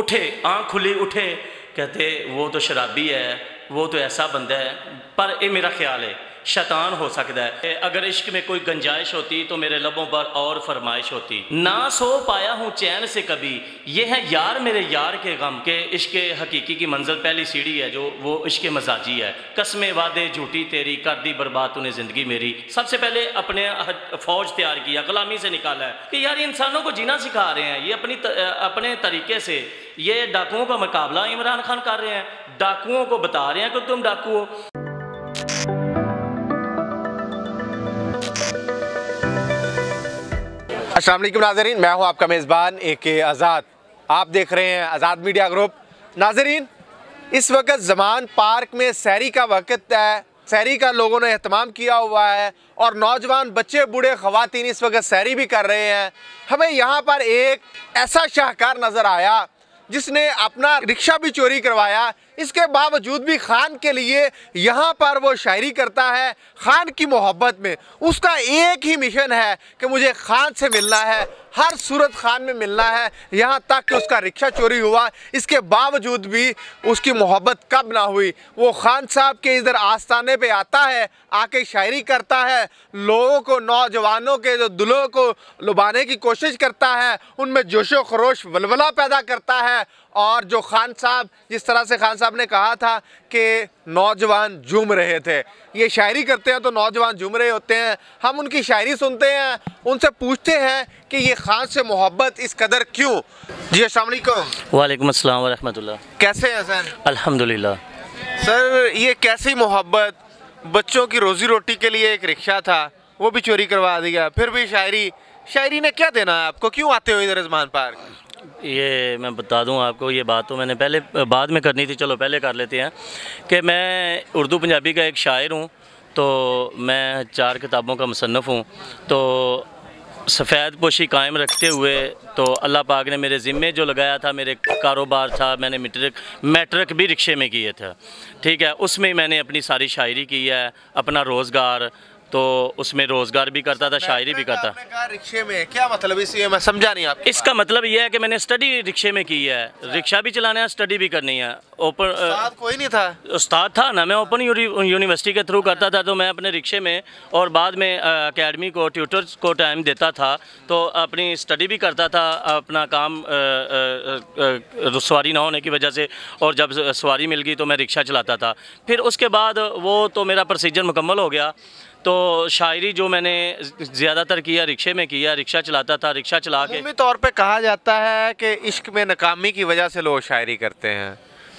उठे, आँख खुली उठे, कहते वो तो शराबी है, वो तो ऐसा बंदा है। पर ये मेरा ख्याल है शैतान हो सकता है। अगर इश्क में कोई गंजाइश होती तो मेरे लबों पर और फरमाइश होती। ना सो पाया हूँ चैन से कभी, ये है यार मेरे यार के गम के। इश्क हकीकी की मंजिल पहली सीढ़ी है जो वो इश्क मजाजी है। कसमें वादे झूठी तेरी, कर दी बर्बाद तूने ज़िंदगी मेरी। सबसे पहले अपने फ़ौज तैयार किया, गुलामी से निकाला है कि यार इंसानों को जीना सिखा रहे हैं ये अपने तरीके से। ये डाकुओं का मुकाबला इमरान खान कर रहे हैं, डाकुओं को बता रहे हैं कि तुम डाकू हो। अस्सलाम वालेकुम नाज़रीन, मैं हूं आपका मेज़बान AK आज़ाद। आप देख रहे हैं आज़ाद मीडिया ग्रुप। नाज़रीन, इस वक्त ज़मान पार्क में सैरी का वक्त है। सैरी का लोगों ने एहतमाम किया हुआ है और नौजवान, बच्चे, बूढ़े, ख़वातीन इस वक्त सैरी भी कर रहे हैं। हमें यहाँ पर एक ऐसा शाहकार नज़र आया जिसने अपना रिक्शा भी चोरी करवाया, इसके बावजूद भी खान के लिए यहाँ पर वो शायरी करता है। खान की मोहब्बत में उसका एक ही मिशन है कि मुझे खान से मिलना है, हर सूरत खान में मिलना है। यहाँ तक कि उसका रिक्शा चोरी हुआ, इसके बावजूद भी उसकी मोहब्बत कब ना हुई। वो खान साहब के इधर आस्थाने पे आता है, आके शायरी करता है, लोगों को, नौजवानों के जो दिलों को लुभाने की कोशिश करता है, उनमें जोशो खरोश वलवला पैदा करता है। और जो खान साहब, जिस तरह से खान साहब ने कहा था कि नौजवान झूम रहे थे, ये शायरी करते हैं तो नौजवान झूम रहे होते हैं। हम उनकी शायरी सुनते हैं, उनसे पूछते हैं कि ये खान से मोहब्बत इस कदर क्यों। जी अस्सलाम वालेकुम। वालेकुम अस्सलाम व रहमतुल्लाह। कैसे हैं सर? अल्हम्दुलिल्लाह। सर, ये कैसी मोहब्बत, बच्चों की रोज़ी रोटी के लिए एक रिक्शा था वो भी चोरी करवा दिया, फिर भी शायरी ने क्या देना है आपको? क्यों आते हो इधर ज़मान पार्क? ये मैं बता दूं आपको, ये बात तो मैंने पहले बाद में करनी थी, चलो पहले कर लेते हैं कि मैं उर्दू पंजाबी का एक शायर हूं। तो मैं 4 किताबों का मुसन्नफ़ हूं। तो सफ़ेद पोशी कायम रखते हुए तो अल्लाह पाक ने मेरे ज़िम्मे जो लगाया था, मेरे कारोबार था, मैंने मैट्रिक भी रिक्शे में किए थे, ठीक है। उसमें मैंने अपनी सारी शायरी की है, अपना रोज़गार, तो उसमें रोज़गार भी करता था, शायरी भी करता। रिक्शे में क्या मतलब, इसे मैं समझा नहीं आप। इसका मतलब यह है कि मैंने स्टडी रिक्शे में की है, रिक्शा भी चलाना है, स्टडी भी करनी है। उस्ताद कोई नहीं था? उस्ताद था ना, मैं ओपन यूनिवर्सिटी के थ्रू करता था। तो मैं अपने रिक्शे में और बाद में एकेडमी को, ट्यूटर्स को टाइम देता था, तो अपनी स्टडी भी करता था, अपना काम सवारी ना होने की वजह से। और जब सवारी मिल गई तो मैं रिक्शा चलाता था। फिर उसके बाद वो तो मेरा प्रोसीजर मुकम्मल हो गया। तो शायरी जो मैंने ज़्यादातर किया रिक्शे में किया, रिक्शा चलाता था, रिक्शा चला के। अमूमी तौर पे कहा जाता है कि इश्क में नाकामी की वजह से लोग शायरी करते हैं,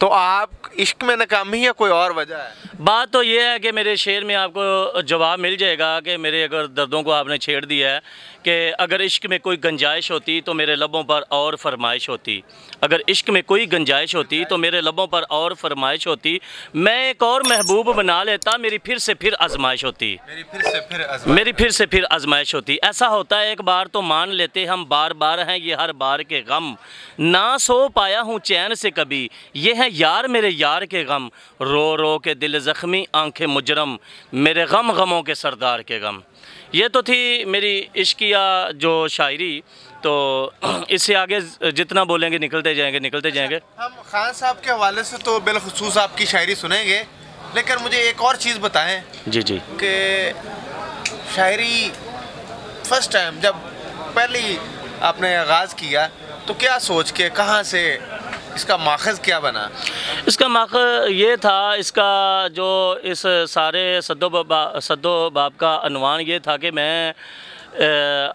तो आप इश्क में नाकामी या कोई और वजह है? बात तो ये है कि मेरे शेर में आपको जवाब मिल जाएगा कि मेरे अगर दर्दों को आपने छेड़ दिया है कि अगर इश्क में कोई गंजाइश होती तो मेरे लबों पर और फरमाइश होती। अगर इश्क में कोई गंजाइश होती तो मेरे लबों पर और फरमाइश होती। मैं एक और महबूब बना लेता, मेरी फिर से फिर आजमाइश होती। मेरी फिर से फिर आजमाइश होती। ऐसा होता है एक बार तो मान लेते हम, बार बार हैं ये हर बार के गम। ना सो पाया हूँ चैन से कभी, ये है यार मेरे यार के गम। रो रो के दिल ज़ख्मी, आंखें मुजरम, मेरे गम गमों के सरदार के गम। ये तो थी मेरी इश्किया जो शायरी। तो इससे आगे जितना बोलेंगे निकलते जाएंगे। हम खान साहब के हवाले से तो बिलखुसूस आपकी शायरी सुनेंगे, लेकिन मुझे एक और चीज़ बताएं। जी कि शायरी फर्स्ट टाइम जब पहली आपने आगाज़ किया तो क्या सोच के, कहाँ से, इसका माखज़ क्या बना? इसका माखज़ ये था, इसका जो इस सारे सद्दो बाब का अनवान ये था कि मैं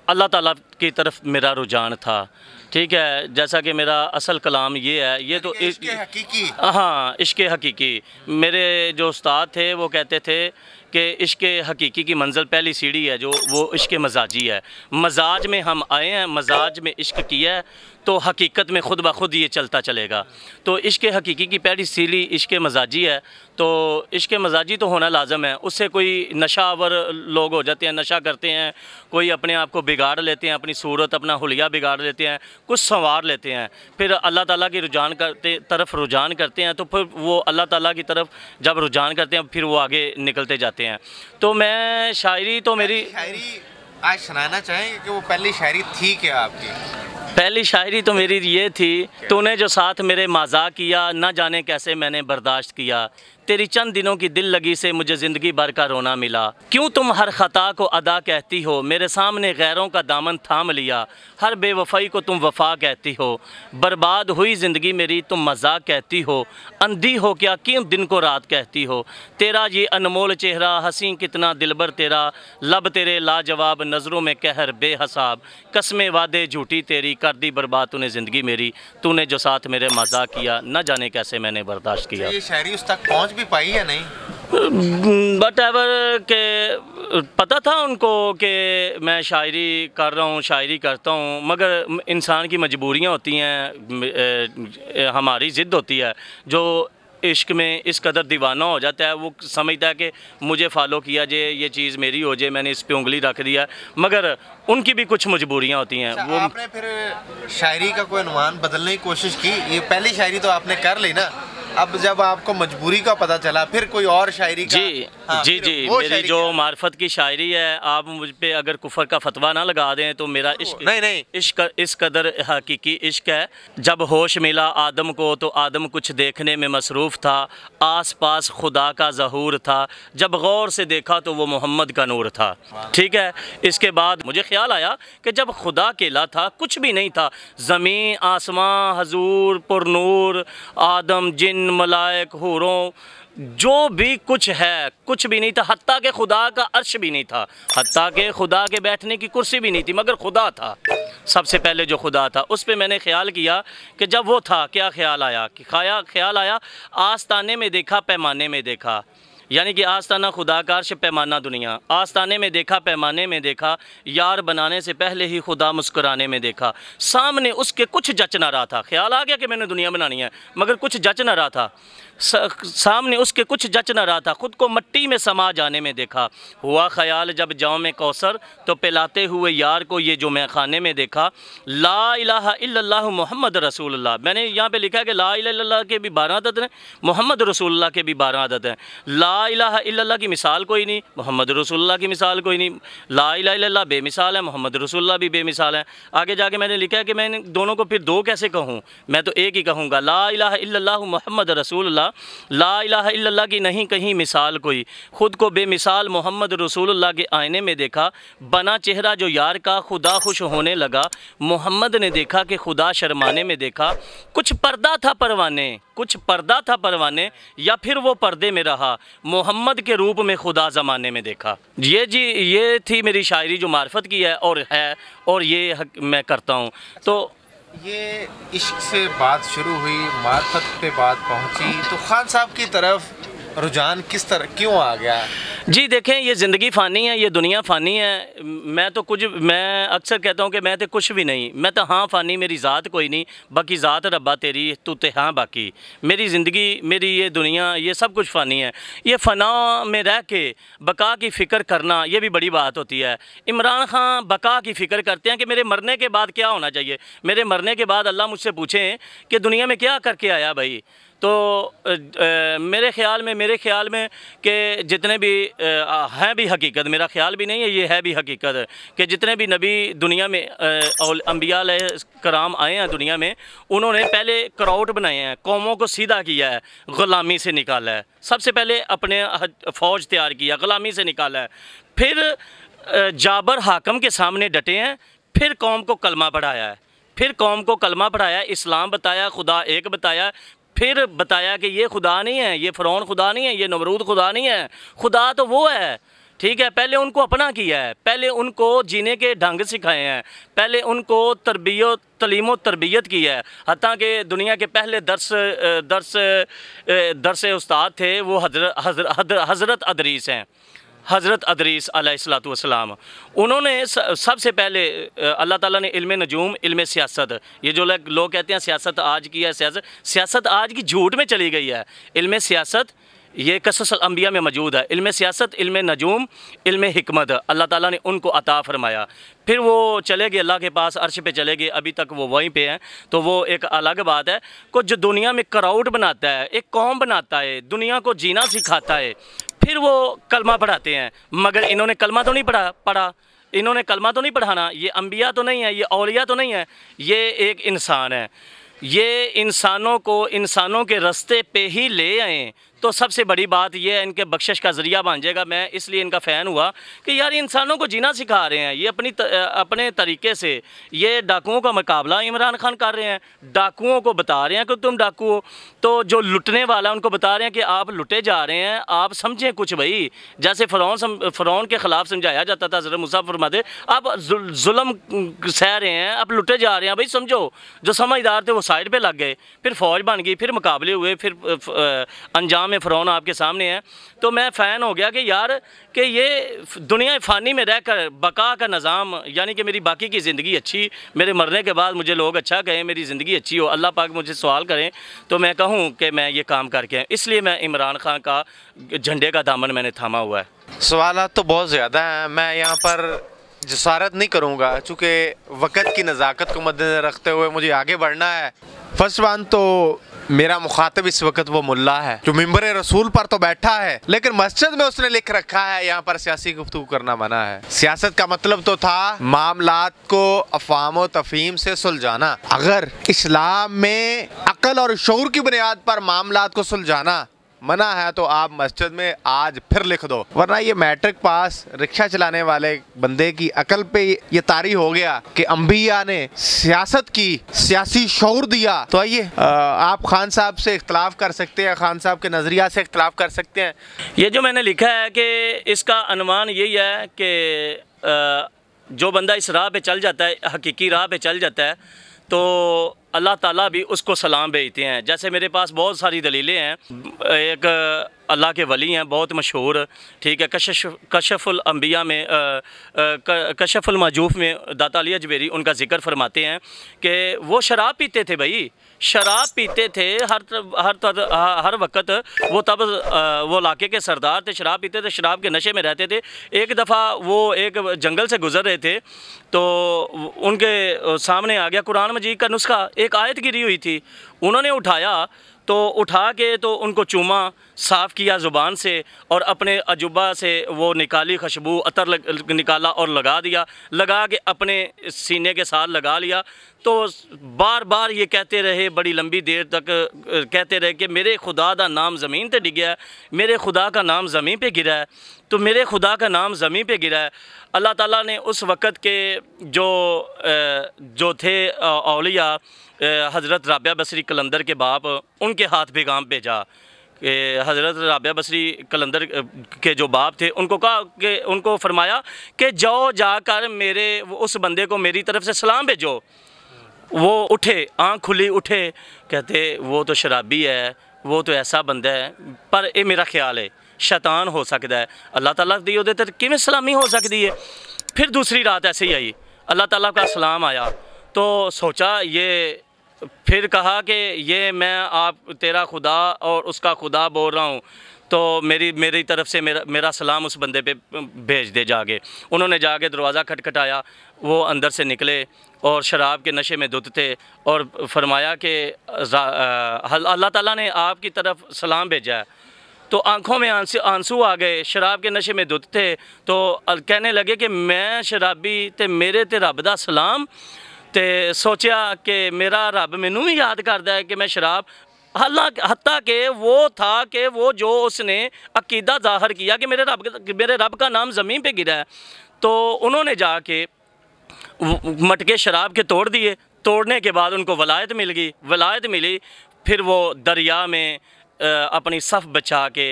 अल्लाह ताला की तरफ मेरा रुझान था, ठीक है। जैसा कि मेरा असल कलाम ये है, ये तो इश्क़ हकीकी। हाँ, इश्क़ हकीकी। मेरे जो उस्ताद थे वो कहते थे कि इश्क़ हकीकी की मंजिल पहली सीढ़ी है जो वो इश्क़ मजाजी है। मजाज में हम आए हैं, मजाज में इश्क़ किया है तो हकीकत में खुद ब खुद ये चलता चलेगा। तो इश्क़ हकीकी की पहली सीढ़ी इश्क़ मजाजी है। तो इश्क़ मजाजी तो होना लाजम है। उससे कोई नशावर लोग हो जाते हैं, नशा करते हैं, कोई अपने आप को बिगाड़ लेते हैं, अपनी सूरत, अपना हुलिया बिगाड़ लेते हैं, कुछ संवार लेते हैं, फिर अल्लाह ताला की तरफ रुझान करते हैं। तो फिर वो अल्लाह ताला की तरफ जब रुझान करते हैं फिर वो आगे निकलते जाते हैं। तो मैं शायरी तो मेरी शायरी आज सुनाना चाहेंगे कि वो पहली शायरी थी क्या आपकी? पहली शायरी तो मेरी ये थी, तूने जो साथ मेरे मजाक किया, ना जाने कैसे मैंने बर्दाश्त किया। तेरी चंद दिनों की दिल लगी से मुझे ज़िंदगी भर का रोना मिला। क्यों तुम हर ख़ता को अदा कहती हो, मेरे सामने गैरों का दामन थाम लिया। हर बेवफ़ाई को तुम वफ़ा कहती हो, बर्बाद हुई ज़िंदगी मेरी तुम मजाक कहती हो। अंधी हो क्या, क्यों दिन को रात कहती हो। तेरा ये अनमोल चेहरा हसीं कितना दिलबर तेरा, लब तेरे लाजवाब नज़रों में कहर बेहसाब। कसमें वादे झूठी तेरी, कर दी बर्बाद तूने ज़िंदगी मेरी। तूने जो साथ मेरे मजाक किया, न जाने कैसे मैंने बर्दाश्त किया। ये शायरी उस तक पहुँच भी पाई या नहीं? बट एवर के पता था उनको कि मैं शायरी कर रहा हूँ, शायरी करता हूँ, मगर इंसान की मजबूरियाँ होती हैं, हमारी ज़िद होती है। जो इश्क में इस कदर दीवाना हो जाता है, वो समझता है कि मुझे फॉलो किया जाए, ये चीज़ मेरी हो जाए, मैंने इस पे उंगली रख दिया। मगर उनकी भी कुछ मजबूरियाँ होती हैं। वो आपने फिर शायरी का कोई अनुमान बदलने की कोशिश की? ये पहली शायरी तो आपने कर ली ना, अब जब आपको मजबूरी का पता चला फिर कोई और शायरी का? जी जी जी, मेरी जो मार्फत की शायरी है, आप मुझ पे अगर कुफर का फतवा ना लगा दें तो मेरा इश्क नहीं इश्क इस कदर हकीकी इश्क है। जब होश मिला आदम को तो आदम कुछ देखने में मसरूफ़ था, आस पास खुदा का ज़हूर था, जब गौर से देखा तो वो मोहम्मद का नूर था। ठीक है, इसके बाद मुझे ख्याल आया कि जब खुदा अकेला था, कुछ भी नहीं था, ज़मीन आसमां हजूर पुरनूर, आदम जिन मलाइक हूरों, जो भी कुछ है कुछ भी नहीं था। हत्ता के खुदा का अर्श भी नहीं था, हत्ता के खुदा के बैठने की कुर्सी भी नहीं थी, मगर खुदा था। सबसे पहले जो खुदा था उस पे मैंने ख्याल किया कि जब वो था, क्या ख्याल आया कि ख्याल आया आस्ताने में देखा पैमाने में देखा, यानी कि आस्ताना खुदा का अर्श पैमाना दुनिया। आस्ताने में देखा पैमाने में देखा, यार बनाने से पहले ही खुदा मुस्कुराने में देखा। सामने उसके कुछ जच ना रहा था, ख्याल आ गया कि मैंने दुनिया बनानी है, मगर कुछ जच ना रहा था। सामने उसके कुछ जच ना रहा था, ख़ुद को मिट्टी में समा जाने में देखा। हुआ ख्याल जब जाऊँ में कौसर तो पिलाते हुए यार को ये जो मैं खाने में देखा। ला इलाहा इल्लल्लाह मोहम्मद रसूलुल्लाह, मैंने यहाँ पे लिखा है कि ला इलाहा इल्लल्लाह के भी 12 अदद हैं, मोहम्मद रसूलुल्लाह के भी 12 अदद हैं। ला इलाहा इल्लल्लाह की मिसाल कोई नहीं, मोहम्मद रसूलुल्लाह की मिसाल कोई नहीं। ला इलाहा इल्लल्लाह बेमिसाल है, मोहम्मद रसूलुल्लाह भी बेमिसाल है। आगे जाके मैंने लिखा है कि मैं दोनों को फिर दो कैसे कहूँ, मैं तो एक ही कहूँगा, ला इलाहा इल्लल्लाह मोहम्मद रसूलुल्लाह। ला इलाहा इल्लल्लाह की नहीं कहीं मिसाल कोई, ख़ुद को बेमिसाल मोहम्मद रसूलुल्लाह के आईने में देखा। बना चेहरा जो यार का खुदा खुश होने लगा, मोहम्मद ने देखा कि खुदा शर्माने में देखा। कुछ पर्दा था परवाने, कुछ पर्दा था परवाने, या फिर वो पर्दे में रहा, मोहम्मद के रूप में खुदा ज़माने में देखा। ये थी मेरी शायरी जो मार्फत की है और ये मैं करता हूँ। तो ये इश्क से बात शुरू हुई, मार्फत पे बात पहुंची, तो खान साहब की तरफ रुझान किस तरह क्यों आ गया? जी देखें, ये ज़िंदगी फ़ानी है, ये दुनिया फ़ानी है। मैं अक्सर कहता हूँ कि मैं तो कुछ भी नहीं, मैं तो हाँ फ़ानी, मेरी ज़ात कोई नहीं, बाकी ज़ात रब्बा तेरी, तू ते हाँ बाकी। मेरी ज़िंदगी, मेरी ये दुनिया, ये सब कुछ फ़ानी है। ये फ़ना में रह के बका की फ़िक्र करना, ये भी बड़ी बात होती है। इमरान खान बका की फ़िक्र करते हैं कि मेरे मरने के बाद क्या होना चाहिए, मेरे मरने के बाद अल्लाह मुझसे पूछें कि दुनिया में क्या करके आया भाई। तो मेरे ख़्याल में कि जितने भी हैं भी हकीकत, मेरा ख़्याल भी नहीं है, ये है भी हकीकत कि जितने भी नबी दुनिया में अंबिया अलैहिस्सलाम आए हैं दुनिया में, उन्होंने पहले क्राउड बनाए हैं, कौमों को सीधा किया है, ग़ुलामी से निकाला है। सबसे पहले अपने फ़ौज तैयार किया, ग़ुलामी से निकाला है, फिर जाबर हाकम के सामने डटे हैं, फिर कौम को कलमा पढ़ाया है, फिर कौम को कलमा पढ़ाया, इस्लाम बताया, खुदा एक बताया, फिर बताया कि ये खुदा नहीं है, ये फ़िरौन खुदा नहीं है, ये नमरूद खुदा नहीं है, खुदा तो वो है। ठीक है, पहले उनको अपना किया है, पहले उनको जीने के ढंग सिखाए हैं, पहले उनको तलीम तरबियत की है। हत्ता कि दुनिया के पहले दरस उस्ताद थे वो हज़रत अदरीस हैं, हज़रत अदरीस अलैहिस्सलाम। उन्होंने सबसे पहले अल्लाह ताला ने इल्म नजूम, इल्म सियासत, ये जो लोग कहते हैं सियासत आज की है, सियासत आज की झूठ में चली गई है। इल्म सियासत ये कसस अंबिया में मौजूद है। इल्म सियासत, इल्म नजूम, इल्म हिकमत अल्लाह ताला ने उनको अता फरमाया। फिर वो चले गए अल्लाह के पास, अर्श पे चले गए, अभी तक वो वहीं पे हैं। तो वो एक अलग बात है। कुछ जो दुनिया में क्राउड बनाता है, एक कौम बनाता है, दुनिया को जीना सिखाता है, फिर वो कलमा पढ़ाते हैं, मगर इन्होंने कलमा तो नहीं पढ़ा। इन्होंने कलमा तो नहीं पढ़ाना, ये अंबिया तो नहीं है, ये औलिया तो नहीं है, ये एक इंसान है। ये इंसानों को इंसानों के रास्ते पे ही ले आए तो सबसे बड़ी बात यह है, इनके बख्शिश का ज़रिया बन जाएगा। मैं इसलिए इनका फ़ैन हुआ कि यार इंसानों को जीना सिखा रहे हैं, ये अपने तरीके से ये डाकुओं का मुकाबला इमरान खान कर रहे हैं। डाकुओं को बता रहे हैं कि तुम डाकू हो, तो जो लुटने वाला है उनको बता रहे हैं कि आप लुटे जा रहे हैं, आप समझें कुछ भाई। जैसे फ़िरौन के ख़िलाफ़ समझाया जाता था, हज़रत मूसा फरमाते आप जुल्म सह रहे हैं, आप लुटे जा रहे हैं भाई, समझो। जो समझदार थे वो साइड पर लग गए, फिर फ़ौज बन गई, फिर मुकाबले हुए, फिर अंजाम में फ़िरौन आपके सामने है। तो मैं फ़ैन हो गया कि यार कि ये दुनिया फ़ानी में रहकर बका का निज़ाम, यानी कि मेरी बाकी की ज़िंदगी अच्छी, मेरे मरने के बाद मुझे लोग अच्छा कहें, मेरी ज़िंदगी अच्छी हो, अल्लाह पाक मुझे सवाल करें तो मैं कहूँ कि मैं ये काम करके आया। इसलिए मैं इमरान खान का झंडे का दामन मैंने थामा हुआ है। सवालात तो बहुत ज़्यादा हैं, मैं यहाँ पर जसारत नहीं करूँगा चूँकि वक़्त की नज़ाकत को मद्देनज़र रखते हुए मुझे आगे बढ़ना है। फर्स्ट वन तो मेरा मुखातिब इस वक्त वो मुल्ला है जो मिंबर रसूल पर तो बैठा है, लेकिन मस्जिद में उसने लिख रखा है यहाँ पर सियासी गुफ्तगू करना मना है। सियासत का मतलब तो था मामलात को अफवाम व तफहीम से सुलझाना। अगर इस्लाम में अकल और शऊर की बुनियाद पर मामलात को सुलझाना मना है तो आप मस्जिद में आज फिर लिख दो, वरना ये मैट्रिक पास रिक्शा चलाने वाले बंदे की अकल पे ये तारी हो गया कि अंबिया ने सियासत की, सियासी शऊर दिया। तो आइए आप खान साहब से इख्तलाफ कर सकते हैं, खान साहब के नज़रिया से इख्तलाफ कर सकते हैं। ये जो मैंने लिखा है कि इसका अनुमान यही है कि जो बंदा इस राह पे चल जाता है, हकीकी राह पे चल जाता है, तो अल्लाह ताला भी उसको सलाम भेजते हैं। जैसे मेरे पास बहुत सारी दलीलें हैं। एक अल्लाह के वली हैं बहुत मशहूर, ठीक है, कशफुल अंबिया में कशफुल माजूफ़ में दाता अली अजमेरी उनका जिक्र फरमाते हैं कि वो शराब पीते थे भाई, शराब पीते थे हर वक्त। वो तब वो इलाके के सरदार थे, शराब पीते थे, शराब के नशे में रहते थे। एक दफ़ा वो एक जंगल से गुज़र रहे थे तो उनके सामने आ गया कुरान मजीद का नुस्खा, एक आयत गिरी हुई थी, उन्होंने उठाया तो उठा के तो उनको चूमा, साफ़ किया ज़ुबान से और अपने अजुबा से वो निकाली खुशबू अतर निकाला और लगा दिया, लगा के अपने सीने के साथ लगा लिया। तो बार बार ये कहते रहे, बड़ी लंबी देर तक कहते रहे कि मेरे खुदा का नाम ज़मीन पे डिगया है, मेरे खुदा का नाम ज़मीन पे गिरा है, तो मेरे खुदा का नाम ज़मीन पे गिरा है। अल्लाह ताला ने उस वक़्त के जो थे औलिया, हज़रत राबिया बसरी कलंदर के बाप, उनके हाथ पैगाम भेजा कि हज़रत राबिया बसरी कलंदर के जो बाप थे उनको कहा कि उनको फरमाया कि जाओ जाकर मेरे उस बंदे को मेरी तरफ़ से सलाम भेजो। वो उठे, आँख खुली, उठे, कहते वो तो शराबी है, वो तो ऐसा बंदा है, पर ये मेरा ख्याल है शैतान हो सकता है, अल्लाह ताला दी ओहदे ते किवें सलामी हो सकती है। फिर दूसरी रात ऐसे ही आई, अल्लाह ताला का सलाम आया तो सोचा ये, फिर कहा कि ये मैं आप तेरा खुदा और उसका खुदा बोल रहा हूँ, तो मेरी तरफ़ से मेरा सलाम उस बंदे पे भेज दे जाके। उन्होंने जाके दरवाज़ा खटखटाया, वो अंदर से निकले और शराब के नशे में धुत थे और फरमाया कि अल्लाह ताला ने आपकी तरफ सलाम भेजा है। तो आँखों में आंसू आ गए, शराब के नशे में धुत थे, तो कहने लगे कि मैं शराबी ते मेरे ते रब दा सलाम, ते सोचा कि मेरा रब मैनू भी याद करता है कि मैं शराब, हत्ता के वो था कि वो जो उसने अकीदा ज़ाहिर किया कि मेरे रब का नाम ज़मीन पे गिरा है, तो उन्होंने जाके मटके शराब के तोड़ दिए। तोड़ने के बाद उनको वलायत मिल गई, वलायत मिली, फिर वो दरिया में अपनी सफ़ बचा के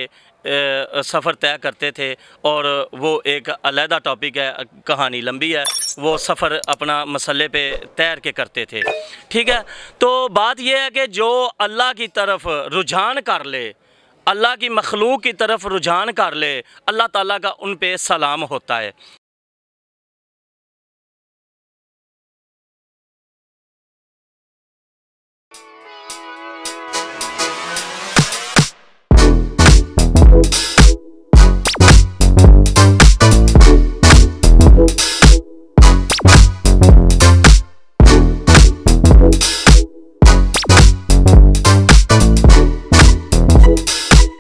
सफ़र तय करते थे। और वो एक अलहदा टॉपिक है, कहानी लंबी है, वो सफ़र अपना मसले पे तैर के करते थे, ठीक है। तो बात यह है कि जो अल्लाह की तरफ रुझान कर ले, अल्लाह की मखलूक की तरफ रुझान कर ले, अल्लाह ताला का उन पे सलाम होता है।